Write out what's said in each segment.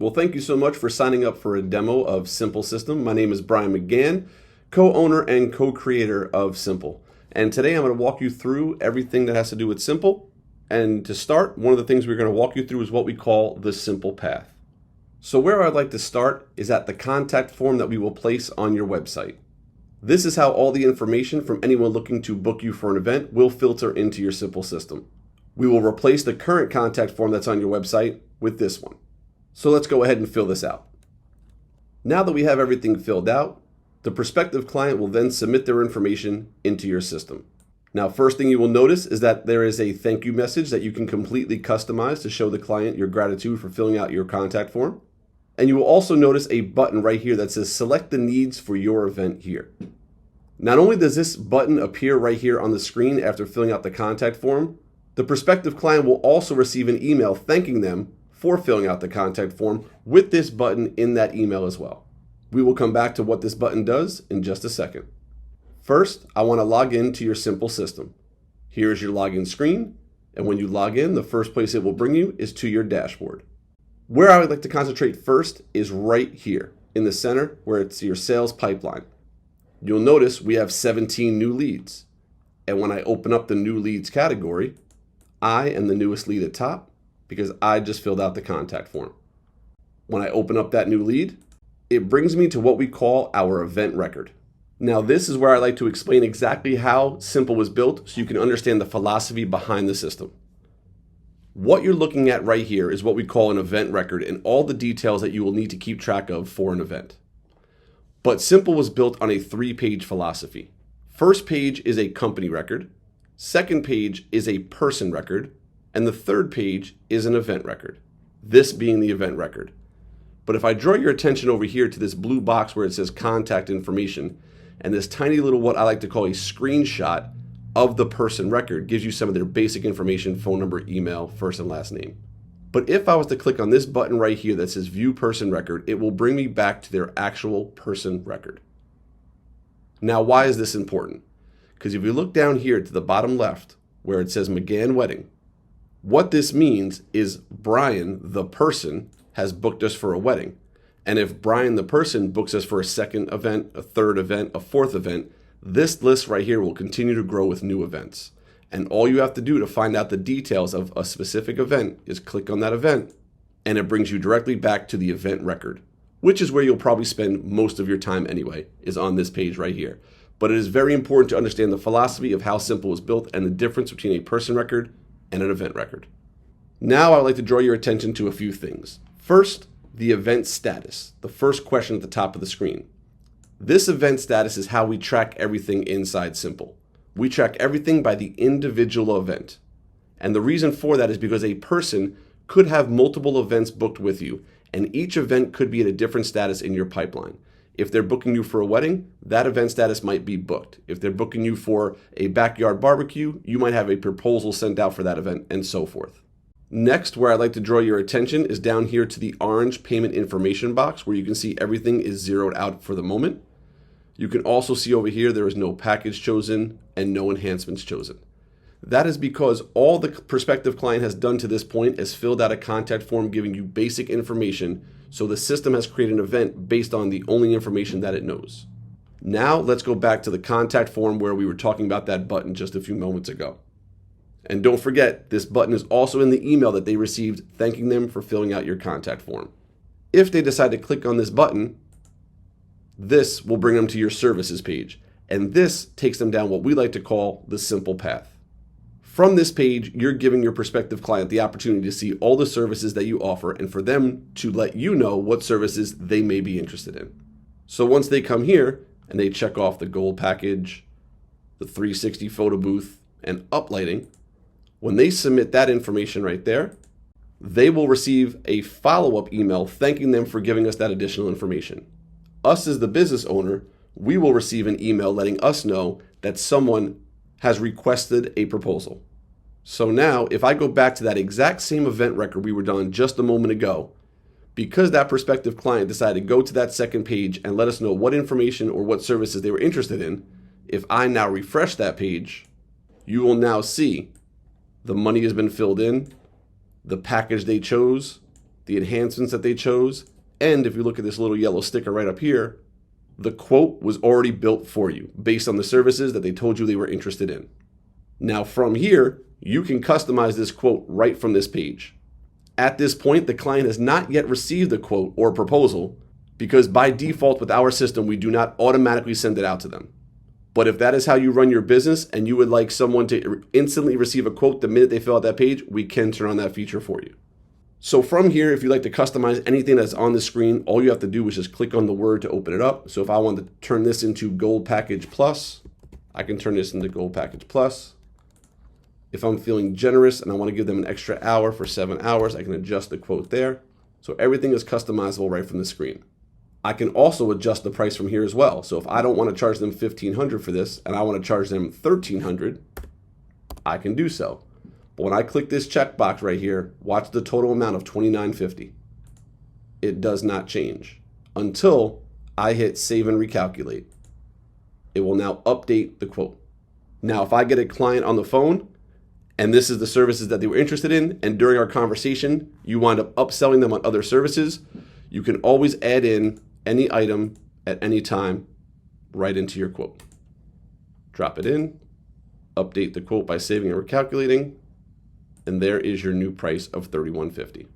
Well, thank you so much for signing up for a demo of Simple System. My name is Brian McGann, co-owner and co-creator of Simple. And today I'm going to walk you through everything that has to do with Simple. And to start, one of the things we're going to walk you through is what we call the Simple path. So where I'd like to start is at the contact form that we will place on your website. This is how all the information from anyone looking to book you for an event will filter into your Simple system. We will replace the current contact form that's on your website with this one. So let's go ahead and fill this out. Now that we have everything filled out, the prospective client will then submit their information into your system. Now, first thing you will notice is that there is a thank you message that you can completely customize to show the client your gratitude for filling out your contact form. And you will also notice a button right here that says select the needs for your event here. Not only does this button appear right here on the screen after filling out the contact form, the prospective client will also receive an email thanking them for filling out the contact form with this button in that email as well. We will come back to what this button does in just a second. First, I want to log in to your Simple system. Here is your login screen, and when you log in, the first place it will bring you is to your dashboard. Where I would like to concentrate first is right here in the center where it's your sales pipeline. You'll notice we have 17 new leads. And when I open up the new leads category, I am the newest lead at top because I just filled out the contact form. When I open up that new lead, it brings me to what we call our event record. Now, this is where I like to explain exactly how Simple was built so you can understand the philosophy behind the system. What you're looking at right here is what we call an event record and all the details that you will need to keep track of for an event. But Simple was built on a 3-page philosophy. First page is a company record, second page is a person record, and the third page is an event record, this being the event record. But if I draw your attention over here to this blue box where it says contact information, and this tiny little what I like to call a screenshot of the person record gives you some of their basic information, phone number, email, first and last name. But if I was to click on this button right here that says view person record, it will bring me back to their actual person record. Now, why is this important? Because if you look down here to the bottom left where it says McGann Wedding, what this means is Brian, the person, has booked us for a wedding. And if Brian, the person, books us for a second event, a third event, a fourth event, this list right here will continue to grow with new events. And all you have to do to find out the details of a specific event is click on that event, and it brings you directly back to the event record, which is where you'll probably spend most of your time anyway, is on this page right here. But it is very important to understand the philosophy of how Simple was built and the difference between a person record and an event record. Now I would like to draw your attention to a few things. First, the event status, the first question at the top of the screen. This event status is how we track everything inside Simple. We track everything by the individual event. And the reason for that is because a person could have multiple events booked with you, and each event could be at a different status in your pipeline. If they're booking you for a wedding, that event status might be booked. If they're booking you for a backyard barbecue, you might have a proposal sent out for that event, and so forth. Next, where I'd like to draw your attention is down here to the orange payment information box where you can see everything is zeroed out for the moment. You can also see over here there is no package chosen and no enhancements chosen. That is because all the prospective client has done to this point is filled out a contact form giving you basic information, so the system has created an event based on the only information that it knows. Now let's go back to the contact form where we were talking about that button just a few moments ago. And don't forget, this button is also in the email that they received thanking them for filling out your contact form. If they decide to click on this button, this will bring them to your services page, and this takes them down what we like to call the Simple path. From this page, you're giving your prospective client the opportunity to see all the services that you offer and for them to let you know what services they may be interested in. So once they come here and they check off the gold package, the 360 photo booth, and uplighting, when they submit that information right there, they will receive a follow-up email thanking them for giving us that additional information. Us as the business owner, we will receive an email letting us know that someone has requested a proposal. So now, if I go back to that exact same event record we were done just a moment ago, because that prospective client decided to go to that second page and let us know what information or what services they were interested in, if I now refresh that page, you will now see the money has been filled in, the package they chose, the enhancements that they chose, and if you look at this little yellow sticker right up here, the quote was already built for you based on the services that they told you they were interested in. Now from here, you can customize this quote right from this page. At this point, the client has not yet received the quote or proposal because by default with our system, we do not automatically send it out to them. But if that is how you run your business and you would like someone to instantly receive a quote the minute they fill out that page, we can turn on that feature for you. So from here, if you'd like to customize anything that's on the screen, all you have to do is just click on the word to open it up. So if I want to turn this into Gold Package Plus, I can turn this into Gold Package Plus. If I'm feeling generous and I want to give them an extra hour for 7 hours, I can adjust the quote there. So everything is customizable right from the screen. I can also adjust the price from here as well. So if I don't want to charge them $1,500 for this and I want to charge them $1,300, I can do so. But when I click this checkbox right here, watch the total amount of $29.50. It does not change until I hit save and recalculate. It will now update the quote. Now, if I get a client on the phone and this is the services that they were interested in, and during our conversation, you wind up upselling them on other services, you can always add in any item at any time right into your quote. Drop it in, update the quote by saving and recalculating, and there is your new price of $31.50.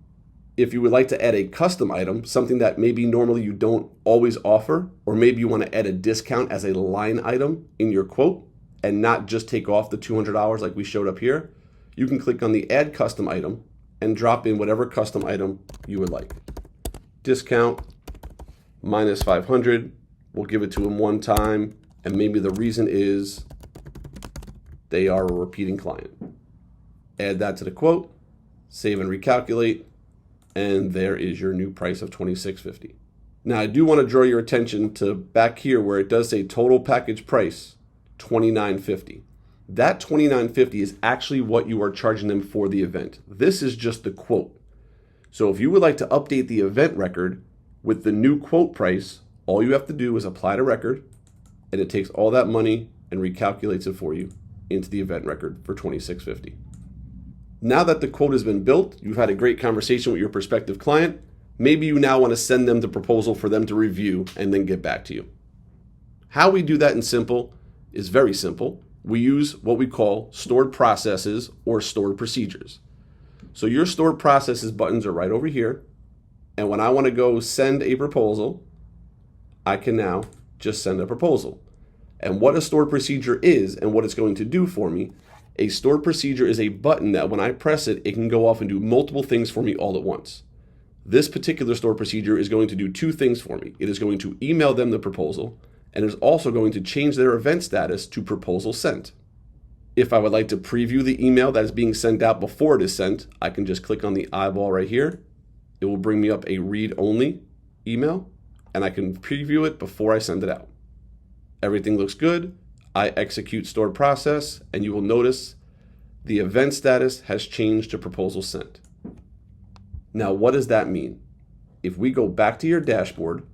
If you would like to add a custom item, something that maybe normally you don't always offer, or maybe you want to add a discount as a line item in your quote and not just take off the $200 like we showed up here, you can click on the Add Custom Item and drop in whatever custom item you would like. Discount minus $500. We'll give it to them one time, and maybe the reason is they are a repeating client. Add that to the quote, save and recalculate, and there is your new price of $26.50. Now I do want to draw your attention to back here where it does say total package price $29.50. That $29.50 is actually what you are charging them for the event. This is just the quote. So if you would like to update the event record with the new quote price, all you have to do is apply to record, and it takes all that money and recalculates it for you into the event record for $26.50. Now that the quote has been built, you've had a great conversation with your prospective client, maybe you now want to send them the proposal for them to review and then get back to you. How we do that in Simple is very simple. We use what we call stored processes or stored procedures. So your stored processes buttons are right over here. And when I want to go send a proposal, I can now just send a proposal. And what a stored procedure is and what it's going to do for me, a stored procedure is a button that when I press it, it can go off and do multiple things for me all at once. This particular stored procedure is going to do two things for me. It is going to email them the proposal, and it is also going to change their event status to proposal sent. If I would like to preview the email that is being sent out before it is sent, I can just click on the eyeball right here. It will bring me up a read-only email, and I can preview it before I send it out. Everything looks good. I execute stored process, and you will notice the event status has changed to proposal sent. Now, what does that mean? If we go back to your dashboard,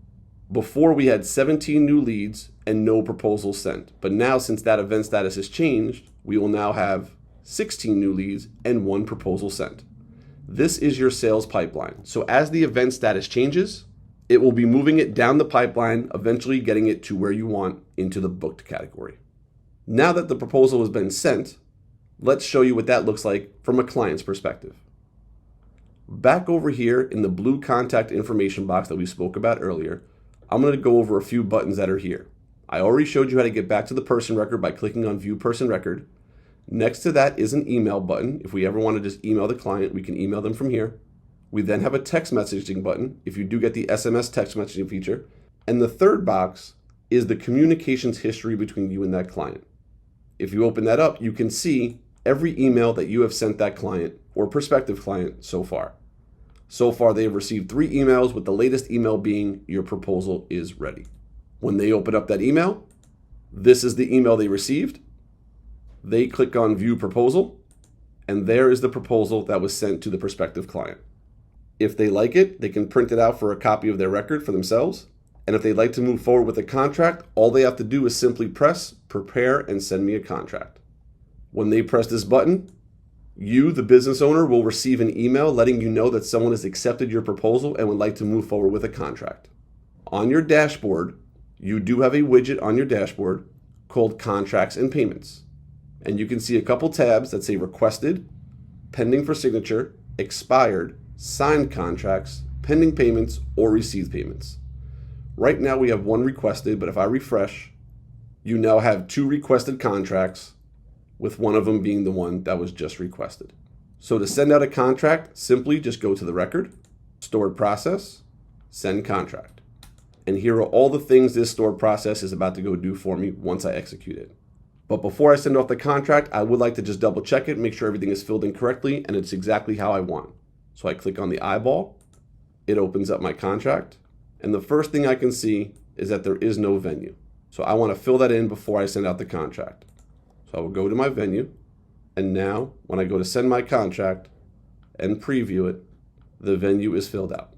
before we had 17 new leads and no proposals sent. But now, since that event status has changed, we will now have 16 new leads and 1 proposal sent. This is your sales pipeline. So as the event status changes, it will be moving it down the pipeline, eventually getting it to where you want into the booked category. Now that the proposal has been sent, let's show you what that looks like from a client's perspective. Back over here in the blue contact information box that we spoke about earlier, I'm going to go over a few buttons that are here. I already showed you how to get back to the person record by clicking on View Person Record. Next to that is an email button. If we ever want to just email the client, we can email them from here. We then have a text messaging button if you do get the SMS text messaging feature. And the third box is the communications history between you and that client. If you open that up, you can see every email that you have sent that client or prospective client so far. So far, they have received 3 emails, with the latest email being your proposal is ready. When they open up that email, this is the email they received. They click on View Proposal, and there is the proposal that was sent to the prospective client. If they like it, they can print it out for a copy of their record for themselves. And if they'd like to move forward with a contract, all they have to do is simply press Prepare and Send Me a Contract. When they press this button, You, the business owner, will receive an email letting you know that someone has accepted your proposal and would like to move forward with a contract. On your dashboard, you do have a widget on your dashboard called Contracts and Payments. And you can see a couple tabs that say Requested, Pending for Signature, Expired, Signed Contracts, Pending Payments, or Received Payments. Right now we have one requested, but if I refresh, you now have 2 requested contracts, with one of them being the one that was just requested. So to send out a contract, simply just go to the record, Stored Process, Send Contract. And here are all the things this stored process is about to go do for me once I execute it. But before I send off the contract, I would like to just double check it, make sure everything is filled in correctly and it's exactly how I want. So I click on the eyeball, it opens up my contract, and the first thing I can see is that there is no venue. So I want to fill that in before I send out the contract. So I will go to my venue, and now when I go to send my contract and preview it, the venue is filled out.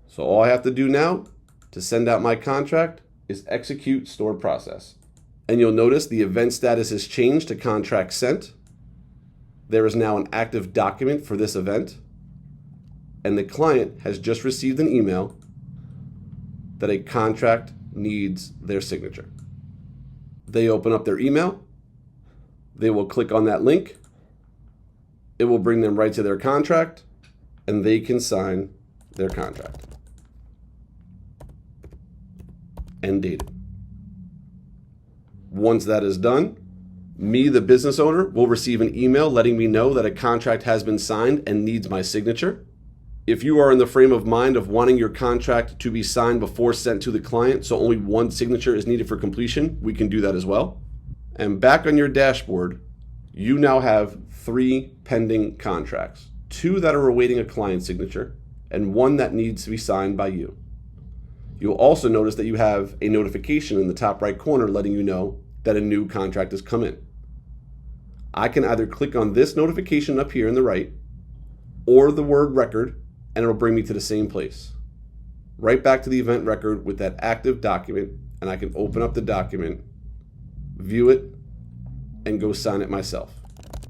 So all I have to do now to send out my contract is execute stored process. And you'll notice the event status is changed to contract sent. There is now an active document for this event, and the client has just received an email that a contract needs their signature. They open up their email. They will click on that link. It will bring them right to their contract, and they can sign their contract and date it. Once that is done, me, the business owner, will receive an email letting me know that a contract has been signed and needs my signature. If you are in the frame of mind of wanting your contract to be signed before sent to the client, so only one signature is needed for completion, we can do that as well. And back on your dashboard, you now have 3 pending contracts, 2 that are awaiting a client signature, and 1 that needs to be signed by you. You'll also notice that you have a notification in the top right corner letting you know that a new contract has come in. I can either click on this notification up here in the right, or the word record, and it'll bring me to the same place. Right back to the event record with that active document, and I can open up the document, view it, and go sign it myself.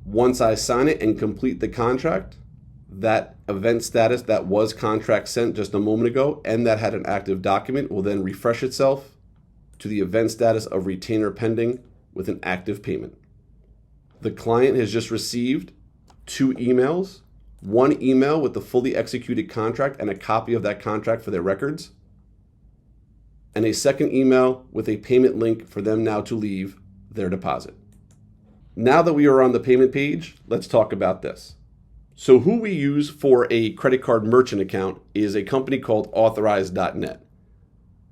Once I sign it and complete the contract, that event status that was contract sent just a moment ago and that had an active document will then refresh itself to the event status of retainer pending with an active payment. The client has just received 2 emails, one email with the fully executed contract and a copy of that contract for their records, and a second email with a payment link for them now to leave their deposit. Now that we are on the payment page, let's talk about this. So who we use for a credit card merchant account is a company called Authorize.net.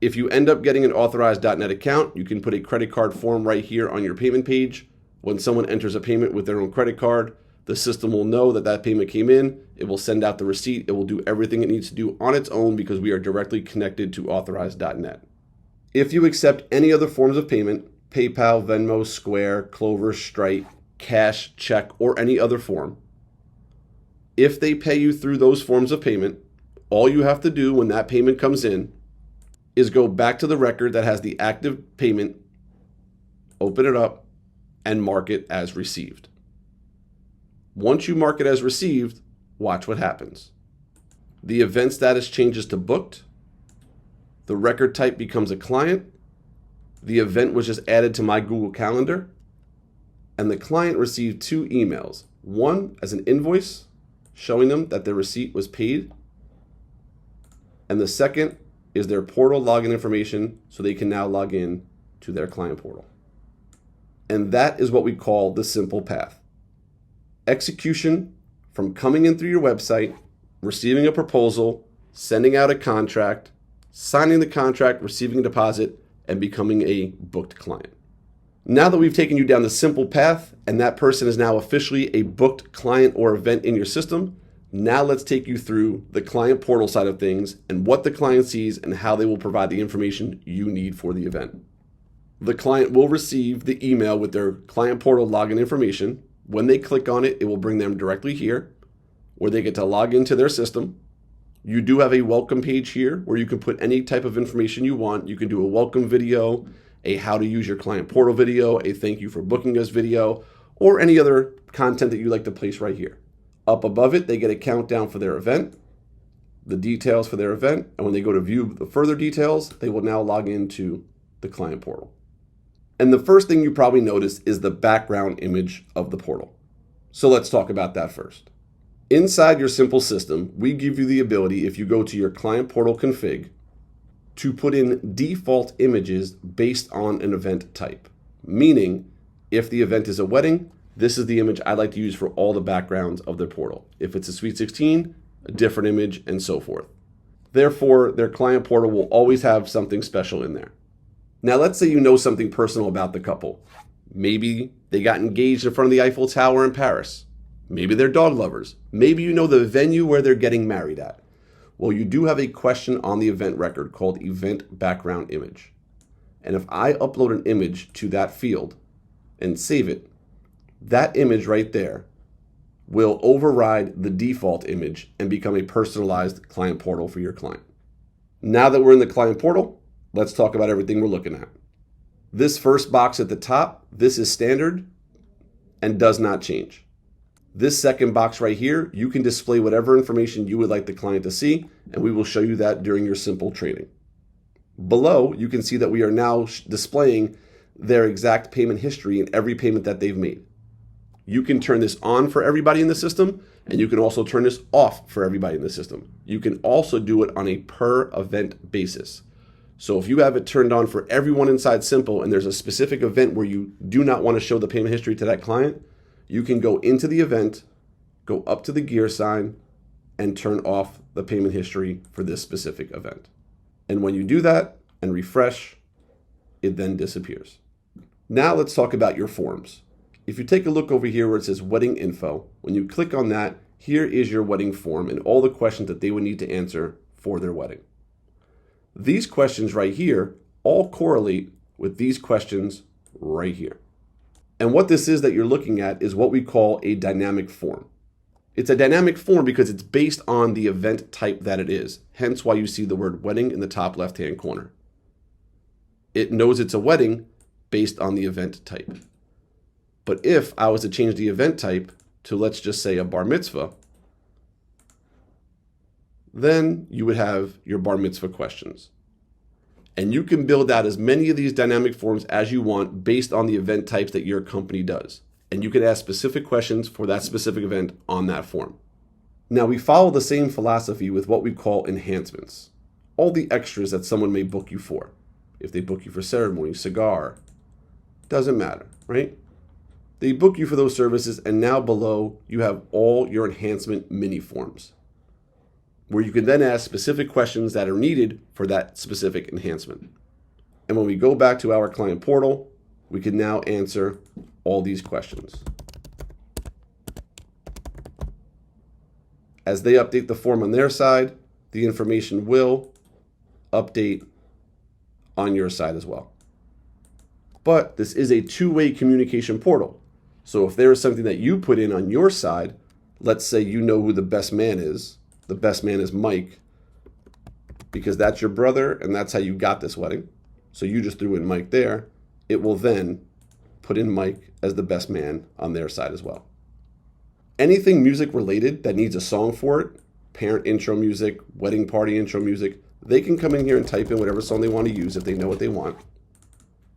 If you end up getting an Authorize.net account, you can put a credit card form right here on your payment page. When someone enters a payment with their own credit card, the system will know that that payment came in. It will send out the receipt. It will do everything it needs to do on its own because we are directly connected to Authorize.net. If you accept any other forms of payment, PayPal, Venmo, Square, Clover, Stripe, cash, check, or any other form, if they pay you through those forms of payment, all you have to do when that payment comes in is go back to the record that has the active payment, open it up, and mark it as received. Once you mark it as received, watch what happens. The event status changes to booked. The record type becomes a client. The event was just added to my Google Calendar. And the client received 2 emails. One as an invoice showing them that their receipt was paid. And the second is their portal login information so they can now log in to their client portal. And that is what we call the simple path. Execution from coming in through your website, receiving a proposal, sending out a contract, signing the contract, receiving a deposit, and becoming a booked client. Now that we've taken you down the simple path and that person is now officially a booked client or event in your system, now let's take you through the client portal side of things and what the client sees and how they will provide the information you need for the event. The client will receive the email with their client portal login information. When they click on it, it will bring them directly here where they get to log into their system. You do have a welcome page here where you can put any type of information you want. You can do a welcome video, a how to use your client portal video, a thank you for booking us video, or any other content that you like to place right here. Up above it, they get a countdown for their event, the details for their event, and when they go to view the further details, they will now log into the client portal. And the first thing you probably notice is the background image of the portal. So let's talk about that first. Inside your simple system, we give you the ability, if you go to your client portal config, to put in default images based on an event type. Meaning, if the event is a wedding, this is the image I like to use for all the backgrounds of their portal. If it's a Sweet 16, a different image, and so forth. Therefore, their client portal will always have something special in there. Now, let's say you know something personal about the couple. Maybe they got engaged in front of the Eiffel Tower in Paris. Maybe they're dog lovers. Maybe you know the venue where they're getting married at. Well, you do have a question on the event record called event background image. And if I upload an image to that field and save it, that image right there will override the default image and become a personalized client portal for your client. Now that we're in the client portal, let's talk about everything we're looking at. This first box at the top, this is standard and does not change. This second box right here, you can display whatever information you would like the client to see, and we will show you that during your simple training. Below, you can see that we are now displaying their exact payment history in every payment that they've made. You can turn this on for everybody in the system, and you can also turn this off for everybody in the system. You can also do it on a per event basis. So if you have it turned on for everyone inside Simple and there's a specific event where you do not want to show the payment history to that client, you can go into the event, go up to the gear sign, and turn off the payment history for this specific event. And when you do that and refresh, it then disappears. Now let's talk about your forms. If you take a look over here where it says wedding info, when you click on that, here is your wedding form and all the questions that they would need to answer for their wedding. These questions right here all correlate with these questions right here. And what this is that you're looking at is what we call a dynamic form. It's a dynamic form because it's based on the event type that it is, hence why you see the word wedding in the top left-hand corner. It knows it's a wedding based on the event type. But if I was to change the event type to, let's just say, a bar mitzvah, then you would have your bar mitzvah questions. And you can build out as many of these dynamic forms as you want based on the event types that your company does. And you can ask specific questions for that specific event on that form. Now, we follow the same philosophy with what we call enhancements. All the extras that someone may book you for. If they book you for ceremony, cigar, doesn't matter, right? They book you for those services, and now below you have all your enhancement mini forms, where you can then ask specific questions that are needed for that specific enhancement. And when we go back to our client portal, we can now answer all these questions. As they update the form on their side, the information will update on your side as well. But this is a two-way communication portal. So if there is something that you put in on your side, let's say you know who the best man is. The best man is Mike, because that's your brother and that's how you got this wedding. So you just threw in Mike there. It will then put in Mike as the best man on their side as well. Anything music related that needs a song for it, parent intro music, wedding party intro music, they can come in here and type in whatever song they want to use if they know what they want.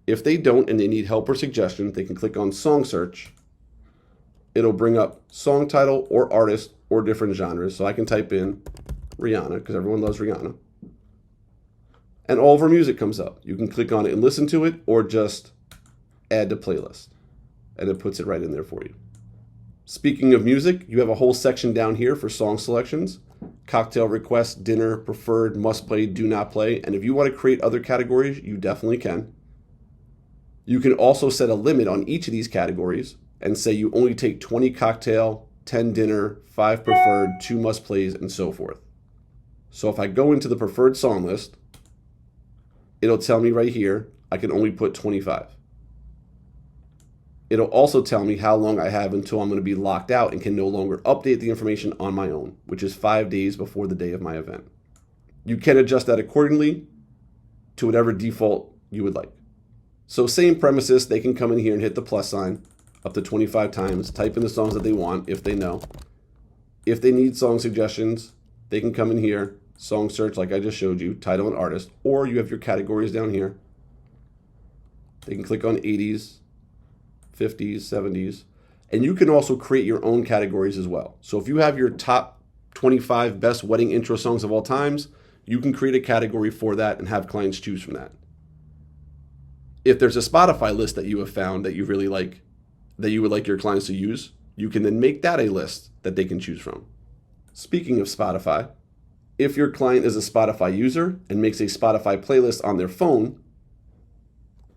If they don't and they need help or suggestion, they can click on song search. It'll bring up song title or artist or different genres. So I can type in Rihanna because everyone loves Rihanna. And all of her music comes up. You can click on it and listen to it or just add to playlist. And it puts it right in there for you. Speaking of music, you have a whole section down here for song selections. Cocktail requests, dinner, preferred, must play, do not play. And if you want to create other categories, you definitely can. You can also set a limit on each of these categories and say you only take 20 cocktail, 10 dinner, 5 preferred, 2 must plays, and so forth. So if I go into the preferred song list, it'll tell me right here I can only put 25. It'll also tell me how long I have until I'm going to be locked out and can no longer update the information on my own, which is 5 days before the day of my event. You can adjust that accordingly to whatever default you would like. So same premises, they can come in here and hit the plus sign, up to 25 times, type in the songs that they want if they know. If they need song suggestions, they can come in here, song search like I just showed you, title and artist, or you have your categories down here. They can click on 80s, 50s, 70s, and you can also create your own categories as well. So if you have your top 25 best wedding intro songs of all times, you can create a category for that and have clients choose from that. If there's a Spotify list that you have found that you really like, that you would like your clients to use, you can then make that a list that they can choose from. Speaking of Spotify, if your client is a Spotify user and makes a Spotify playlist on their phone,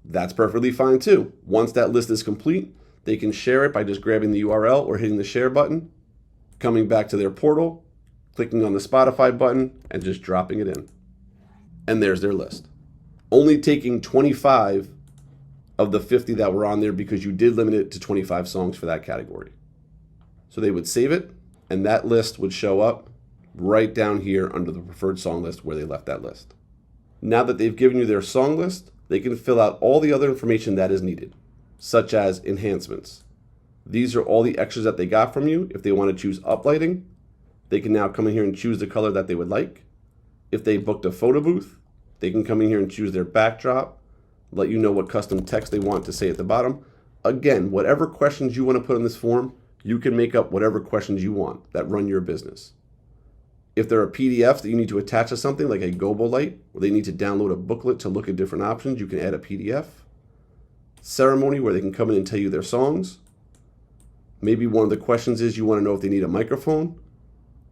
that's perfectly fine too. Once that list is complete, they can share it by just grabbing the URL or hitting the share button, coming back to their portal, clicking on the Spotify button, and just dropping it in. And there's their list. Only taking 25 of the 50 that were on there because you did limit it to 25 songs for that category. So they would save it, and that list would show up right down here under the preferred song list where they left that list. Now that they've given you their song list, they can fill out all the other information that is needed, such as enhancements. These are all the extras that they got from you. If they want to choose uplighting, they can now come in here and choose the color that they would like. If they booked a photo booth, they can come in here and choose their backdrop, let you know what custom text they want to say at the bottom. Again, whatever questions you want to put in this form, you can make up whatever questions you want that run your business. If there are PDFs that you need to attach to something like a Gobo Light, where they need to download a booklet to look at different options, you can add a PDF. Ceremony, where they can come in and tell you their songs. Maybe one of the questions is you want to know if they need a microphone.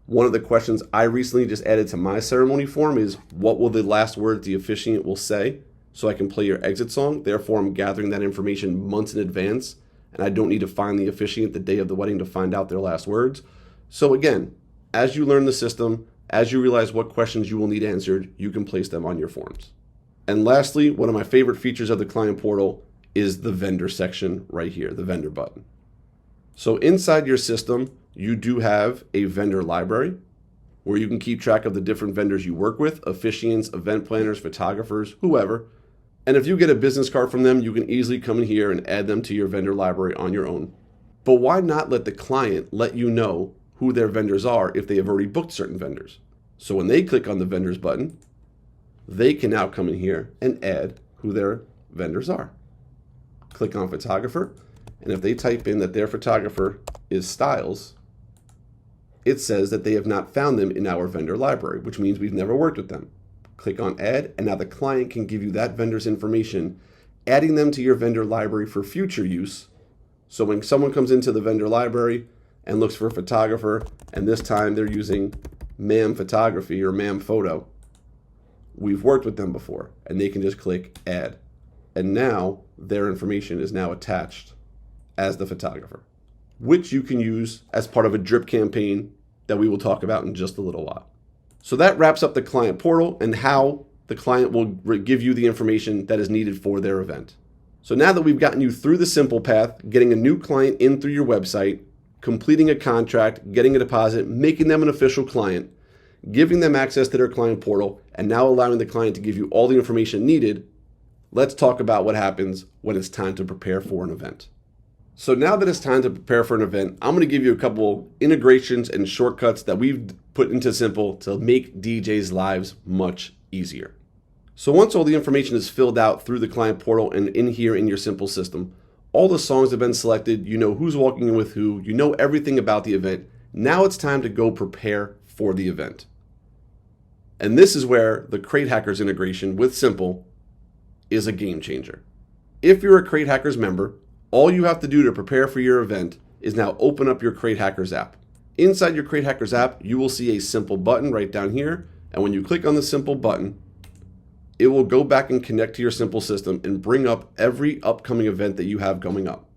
One of the questions I recently just added to my ceremony form is, what will the last words the officiant will say so I can play your exit song? Therefore, I'm gathering that information months in advance, and I don't need to find the officiant the day of the wedding to find out their last words. So again, as you learn the system, as you realize what questions you will need answered, you can place them on your forms. And lastly, one of my favorite features of the client portal is the vendor section right here, the vendor button. So inside your system, you do have a vendor library where you can keep track of the different vendors you work with, officiants, event planners, photographers, whoever. And if you get a business card from them, you can easily come in here and add them to your vendor library on your own. But why not let the client let you know who their vendors are if they have already booked certain vendors? So when they click on the vendors button, they can now come in here and add who their vendors are. Click on photographer, and if they type in that their photographer is Styles, it says that they have not found them in our vendor library, which means we've never worked with them. Click on add, and now the client can give you that vendor's information, adding them to your vendor library for future use. So when someone comes into the vendor library and looks for a photographer, and this time they're using Ma'am Photography or Ma'am Photo, we've worked with them before, and they can just click add. And now their information is now attached as the photographer, which you can use as part of a drip campaign that we will talk about in just a little while. So that wraps up the client portal and how the client will give you the information that is needed for their event. So now that we've gotten you through the simple path, getting a new client in through your website, completing a contract, getting a deposit, making them an official client, giving them access to their client portal, and now allowing the client to give you all the information needed, let's talk about what happens when it's time to prepare for an event. So now that it's time to prepare for an event, I'm going to give you a couple integrations and shortcuts that we've put into Simple to make DJs' lives much easier. So once all the information is filled out through the client portal and in here in your Simple system, all the songs have been selected, you know who's walking in with who, you know everything about the event. Now it's time to go prepare for the event. And this is where the Crate Hackers integration with Simple is a game changer. If you're a Crate Hackers member, all you have to do to prepare for your event is now open up your Crate Hackers app. Inside your Crate Hackers app, you will see a Simple button right down here. And when you click on the Simple button, it will go back and connect to your Simple system and bring up every upcoming event that you have going up.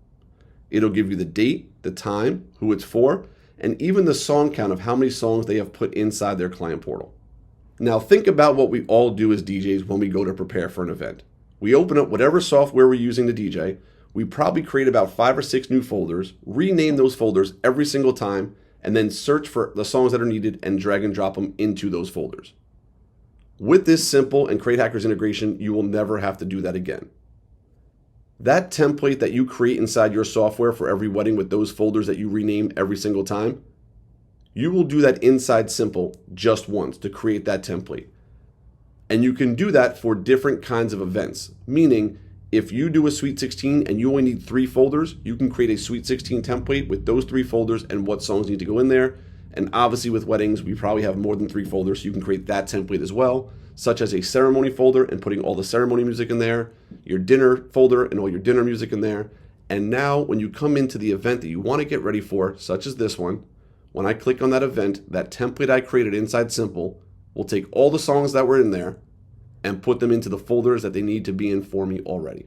It'll give you the date, the time, who it's for, and even the song count of how many songs they have put inside their client portal. Now think about what we all do as DJs when we go to prepare for an event. We open up whatever software we're using to DJ. We probably create about 5 or 6 new folders, rename those folders every single time, and then search for the songs that are needed and drag and drop them into those folders. With this Simple and Crate Hackers integration, you will never have to do that again. That template that you create inside your software for every wedding with those folders that you rename every single time, you will do that inside Simple just once to create that template. And you can do that for different kinds of events, meaning if you do a Sweet 16 and you only need 3 folders, you can create a Sweet 16 template with those 3 folders and what songs need to go in there. And obviously with weddings, we probably have more than 3 folders, so you can create that template as well, such as a ceremony folder and putting all the ceremony music in there, your dinner folder and all your dinner music in there. And now when you come into the event that you want to get ready for, such as this one, when I click on that event, that template I created inside Simple will take all the songs that were in there and put them into the folders that they need to be in for me already.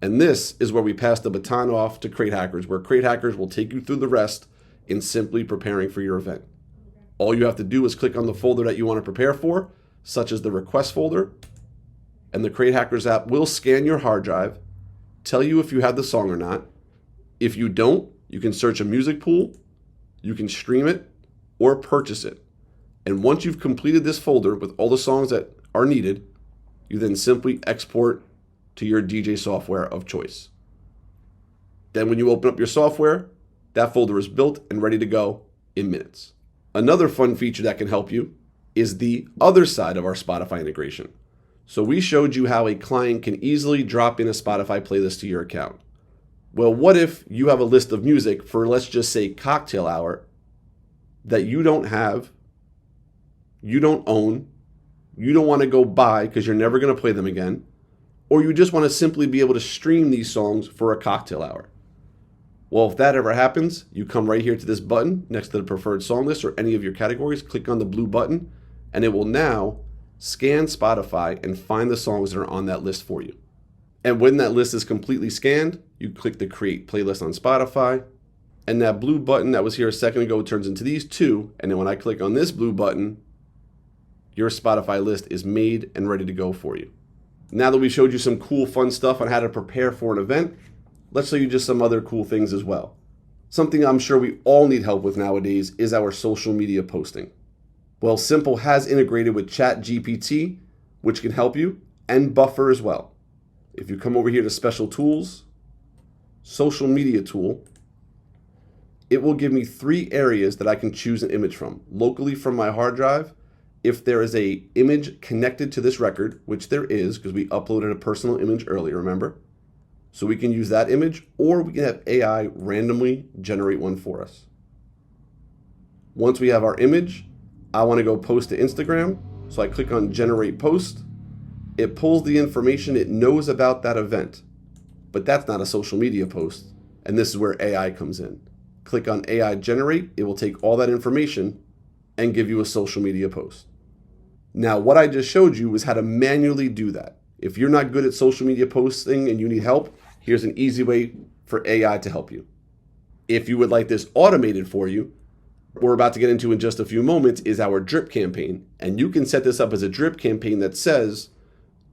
And this is where we pass the baton off to Crate Hackers, where Crate Hackers will take you through the rest in simply preparing for your event. All you have to do is click on the folder that you want to prepare for, such as the request folder, and the Crate Hackers app will scan your hard drive, tell you if you have the song or not. If you don't, you can search a music pool, you can stream it, or purchase it. And once you've completed this folder with all the songs that are needed, you then simply export to your DJ software of choice. Then when you open up your software, that folder is built and ready to go in minutes. Another fun feature that can help you is the other side of our Spotify integration. So we showed you how a client can easily drop in a Spotify playlist to your account. Well, what if you have a list of music for, let's just say, cocktail hour that you don't have, you don't own, you don't want to go buy because you're never going to play them again, or you just want to simply be able to stream these songs for a cocktail hour? Well, if that ever happens, you come right here to this button next to the preferred song list or any of your categories, click on the blue button, and it will now scan Spotify and find the songs that are on that list for you. And when that list is completely scanned, you click the Create Playlist on Spotify, and that blue button that was here a second ago turns into these 2, and then when I click on this blue button, your Spotify list is made and ready to go for you. Now that we showed you some cool, fun stuff on how to prepare for an event, let's show you just some other cool things as well. Something I'm sure we all need help with nowadays is our social media posting. Well, Simple has integrated with ChatGPT, which can help you, and Buffer as well. If you come over here to Special Tools, Social Media Tool, it will give me 3 areas that I can choose an image from. Locally from my hard drive, if there is an image connected to this record, which there is because we uploaded a personal image earlier, remember? So we can use that image, or we can have AI randomly generate one for us. Once we have our image, I want to go post to Instagram. So I click on Generate Post. It pulls the information it knows about that event, but that's not a social media post. And this is where AI comes in. Click on AI Generate. It will take all that information and give you a social media post. Now, what I just showed you is how to manually do that. If you're not good at social media posting and you need help, here's an easy way for AI to help you. If you would like this automated for you, we're about to get into in just a few moments is our drip campaign. And you can set this up as a drip campaign that says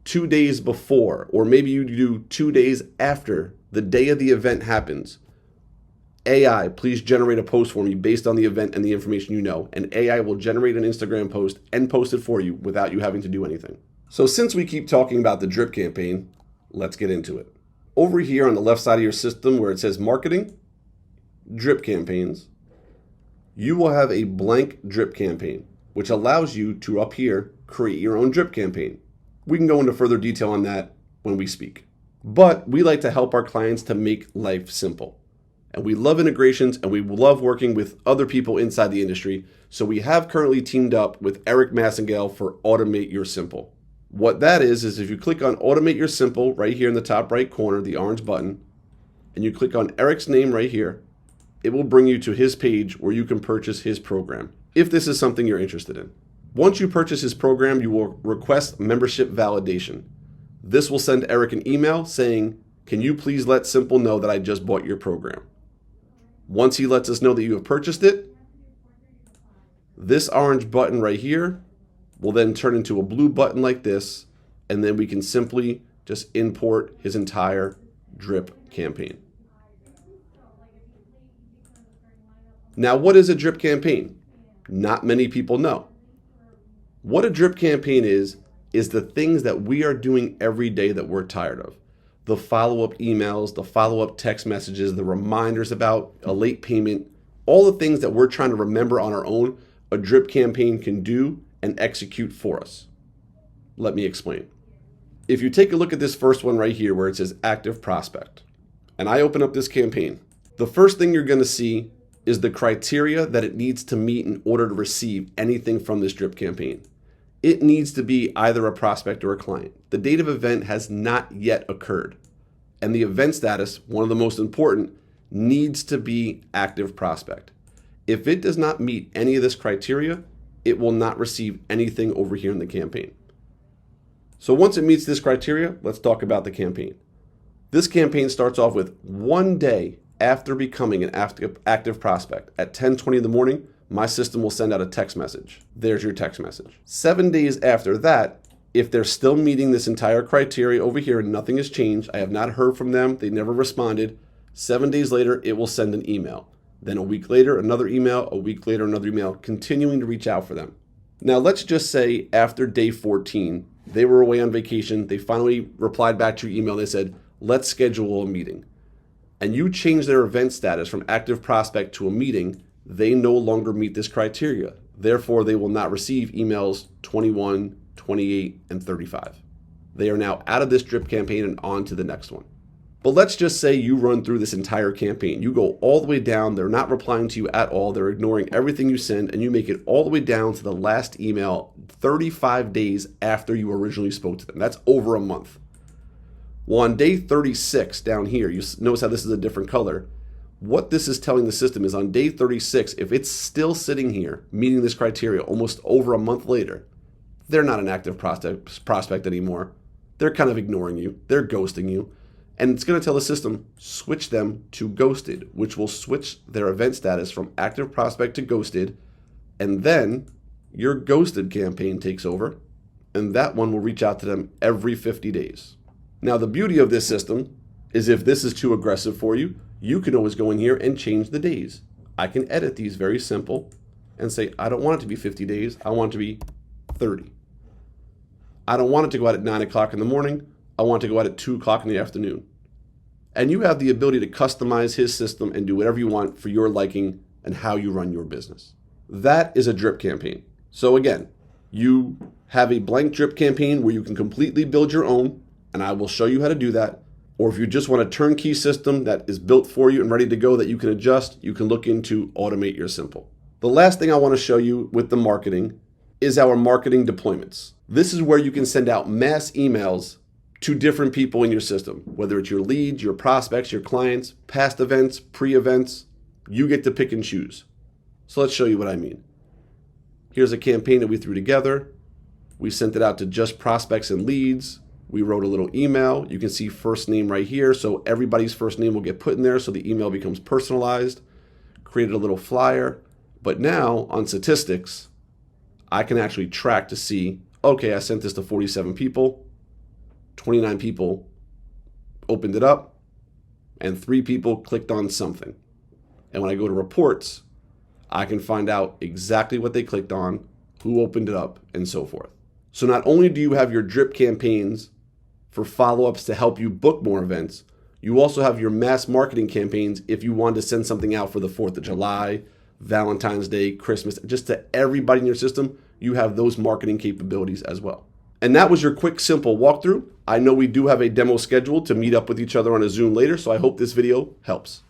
2 days before, or maybe you do 2 days after the day of the event happens. AI, please generate a post for me based on the event and the information you know. And AI will generate an Instagram post and post it for you without you having to do anything. So since we keep talking about the drip campaign, let's get into it. Over here on the left side of your system where it says Marketing, Drip Campaigns, you will have a blank drip campaign, which allows you to up here create your own drip campaign. We can go into further detail on that when we speak. But we like to help our clients to make life simple. And we love integrations and we love working with other people inside the industry. So we have currently teamed up with Eric Massengale for Automate Your Simple. What that is if you click on Automate Your Simple right here in the top right corner, the orange button, and you click on Eric's name right here, it will bring you to his page where you can purchase his program, if this is something you're interested in. Once you purchase his program, you will request membership validation. This will send Eric an email saying, can you please let Simple know that I just bought your program? Once he lets us know that you have purchased it, this orange button right here will then turn into a blue button like this, and then we can simply just import his entire drip campaign. Now, what is a drip campaign? Not many people know. What a drip campaign is the things that we are doing every day that we're tired of. the follow-up emails, the follow-up text messages, the reminders about a late payment, all the things that we're trying to remember on our own, a drip campaign can do and execute for us. Let me explain. If you take a look at this first one right here where it says active prospect, and I open up this campaign, the first thing you're going to see is the criteria that it needs to meet in order to receive anything from this drip campaign. It needs to be either a prospect or a client. The date of event has not yet occurred. And the event status, one of the most important, needs to be active prospect. If it does not meet any of this criteria, it will not receive anything over here in the campaign. So once it meets this criteria, let's talk about the campaign. This campaign starts off with 1 day after becoming an active prospect. At 10:20 in the morning, my system will send out a text message. There's your text message. 7 days after that, if they're still meeting this entire criteria over here and nothing has changed, I have not heard from them, they never responded, 7 days later, it will send an email. Then a week later, another email, a week later, another email, continuing to reach out for them. Now, let's just say after day 14, they were away on vacation, they finally replied back to your email, they said, let's schedule a meeting. And you change their event status from active prospect to a meeting, they no longer meet this criteria. Therefore, they will not receive emails 21, 28, and 35. They are now out of this drip campaign and on to the next one. But let's just say you run through this entire campaign. You go all the way down, they're not replying to you at all, they're ignoring everything you send, and you make it all the way down to the last email 35 days after you originally spoke to them. That's over a month. Well, on day 36 down here, you notice how this is a different color. What this is telling the system is on day 36, if it's still sitting here, meeting this criteria almost over a month later, they're not an active prospect anymore. They're kind of ignoring you. They're ghosting you. And it's going to tell the system, switch them to ghosted, which will switch their event status from active prospect to ghosted. And then your ghosted campaign takes over, and that one will reach out to them every 50 days. Now, the beauty of this system is if this is too aggressive for you, you can always go in here and change the days. I can edit these very simple and say, I don't want it to be 50 days. I want it to be 30. I don't want it to go out at 9 o'clock in the morning. I want it to go out at 2 o'clock in the afternoon. And you have the ability to customize his system and do whatever you want for your liking and how you run your business. That is a drip campaign. So again, you have a blank drip campaign where you can completely build your own, and I will show you how to do that. Or if you just want a turnkey system that is built for you and ready to go that you can adjust, you can look into Automate Your Simple. The last thing I want to show you with the marketing is our marketing deployments. This is where you can send out mass emails to different people in your system, whether it's your leads, your prospects, your clients, past events, pre-events, you get to pick and choose. So let's show you what I mean. Here's a campaign that we threw together. We sent it out to just prospects and leads. We wrote a little email. You can see first name right here. So everybody's first name will get put in there so the email becomes personalized. Created a little flyer. But now on statistics, I can actually track to see, okay, I sent this to 47 people. 29 people opened it up, and 3 people clicked on something. And when I go to reports, I can find out exactly what they clicked on, who opened it up, and so forth. So not only do you have your drip campaigns for follow-ups to help you book more events, you also have your mass marketing campaigns if you want to send something out for the 4th of July, Valentine's Day, Christmas, just to everybody in your system, you have those marketing capabilities as well. And that was your quick, simple walkthrough. I know we do have a demo scheduled to meet up with each other on a Zoom later, so I hope this video helps.